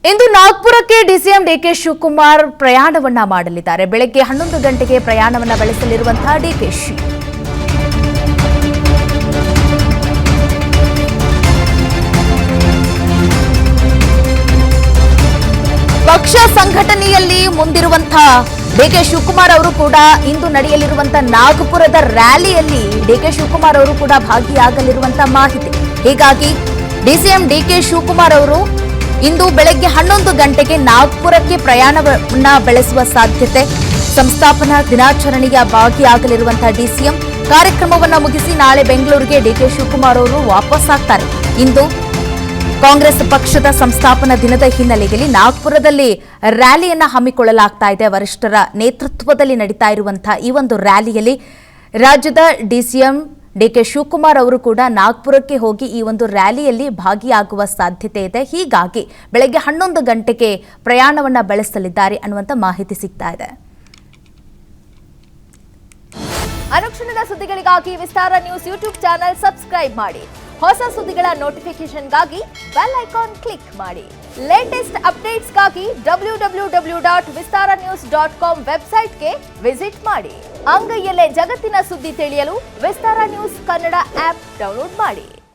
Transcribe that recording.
ಇಂದು ನಾಗ್ಪುರಕ್ಕೆ DCM DK Shivakumar ಪ್ರಯಾಣವನ್ನ ಮಾಡಲಿದ್ದಾರೆ. ಬೆಳಗ್ಗೆ 11 ಗಂಟೆಗೆ ಪ್ರಯಾಣವನ್ನ ಬೆಳೆಸಲಿರುವಂತಹ ಡಿಕೆಶಿ ಪಕ್ಷ ಸಂಘಟನೆಯಲ್ಲಿ ಮುಂದಿರುವಂತಹ ಡಿಕೆ ಶಿವಕುಮಾರ್ ಅವರು ಕೂಡ ಇಂದು ನಡೆಯಲಿರುವಂತಹ ನಾಗಪುರದ ರ್ಯಾಲಿಯಲ್ಲಿ ಡಿಕೆ ಶಿವಕುಮಾರ್ ಅವರು ಕೂಡ ಭಾಗಿಯಾಗಲಿರುವಂತಹ ಮಾಹಿತಿ. ಹೀಗಾಗಿ ಡಿಸಿಎಂ ಡಿಕೆ ಶಿವಕುಮಾರ್ ಅವರು ಇಂದು ಬೆಳಗ್ಗೆ 11 ಗಂಟೆಗೆ ನಾಗ್ಪುರಕ್ಕೆ ಪ್ರಯಾಣವನ್ನ ಬೆಳೆಸುವ ಸಾಧ್ಯತೆ. ಸಂಸ್ಥಾಪನಾ ದಿನಾಚರಣೆಯ ಭಾಗಿಯಾಗಲಿರುವಂತಹ ಡಿಸಿಎಂ ಕಾರ್ಯಕ್ರಮವನ್ನು ಮುಗಿಸಿ ನಾಳೆ ಬೆಂಗಳೂರಿಗೆ ಡಿಕೆ ಶಿವಕುಮಾರ್ ಅವರು ವಾಪಸ್ ಆಗ್ತಾರೆ. ಇಂದು ಕಾಂಗ್ರೆಸ್ ಪಕ್ಷದ ಸಂಸ್ಥಾಪನಾ ದಿನದ ಹಿನ್ನೆಲೆಯಲ್ಲಿ ನಾಗ್ಪುರದಲ್ಲಿ ರ್ಯಾಲಿಯನ್ನ ಹಮ್ಮಿಕೊಳ್ಳಲಾಗ್ತಾ ಇದೆ. ವರಿಷ್ಠರ ನೇತೃತ್ವದಲ್ಲಿ ನಡೀತಾ ಇರುವಂತಹ ಈ ಒಂದು ರ್ಯಾಲಿಯಲ್ಲಿ ರಾಜ್ಯದ ಡಿಸಿಎಂ ಡಿಕೆ ಶಿವಕುಮಾರ್ ಅವರು ಕೂಡ ನಾಗ್ಪುರಕ್ಕೆ ಹೋಗಿ ಈ ಒಂದು ರ್ಯಾಲಿಯಲ್ಲಿ ಭಾಗಿಯಾಗುವ ಸಾಧ್ಯತೆ ಇದೆ. ಹೀಗಾಗಿ ಬೆಳಗ್ಗೆ 11 ಗಂಟೆಗೆ ಪ್ರಯಾಣವನ್ನ ಬೆಳೆಸಲಿದ್ದಾರೆ ಅನ್ನುವಂಥ ಮಾಹಿತಿ ಸಿಗ್ತಾ ಇದೆ. ಅನುಕ್ಷಣದ ಸುದ್ದಿಗಳಿಗಾಗಿ ವಿಸ್ತಾರ ನ್ಯೂಸ್ ಯೂಟ್ಯೂಬ್ ಚಾನೆಲ್ ಸಬ್ಸ್ಕ್ರೈಬ್ ಮಾಡಿ. ಹೊಸ ಸುದ್ದಿಗಳ ನೋಟಿಫಿಕೇಶನ್ಗಾಗಿ ಬೆಲ್ ಐಕಾನ್ ಕ್ಲಿಕ್ ಮಾಡಿ. ಲೇಟೆಸ್ಟ್ ಅಪ್ಡೇಟ್ಸ್ಗಾಗಿ www.vistaranews.com ವೆಬ್ಸೈಟ್ಗೆ ವಿಸಿಟ್ ಮಾಡಿ. ಅಂಗೈಯಲ್ಲೇ ಜಗತ್ತಿನ ಸುದ್ದಿ ತಿಳಿಯಲು ವಿಸ್ತಾರ ನ್ಯೂಸ್ ಕನ್ನಡ ಆಪ್ ಡೌನ್ಲೋಡ್ ಮಾಡಿ.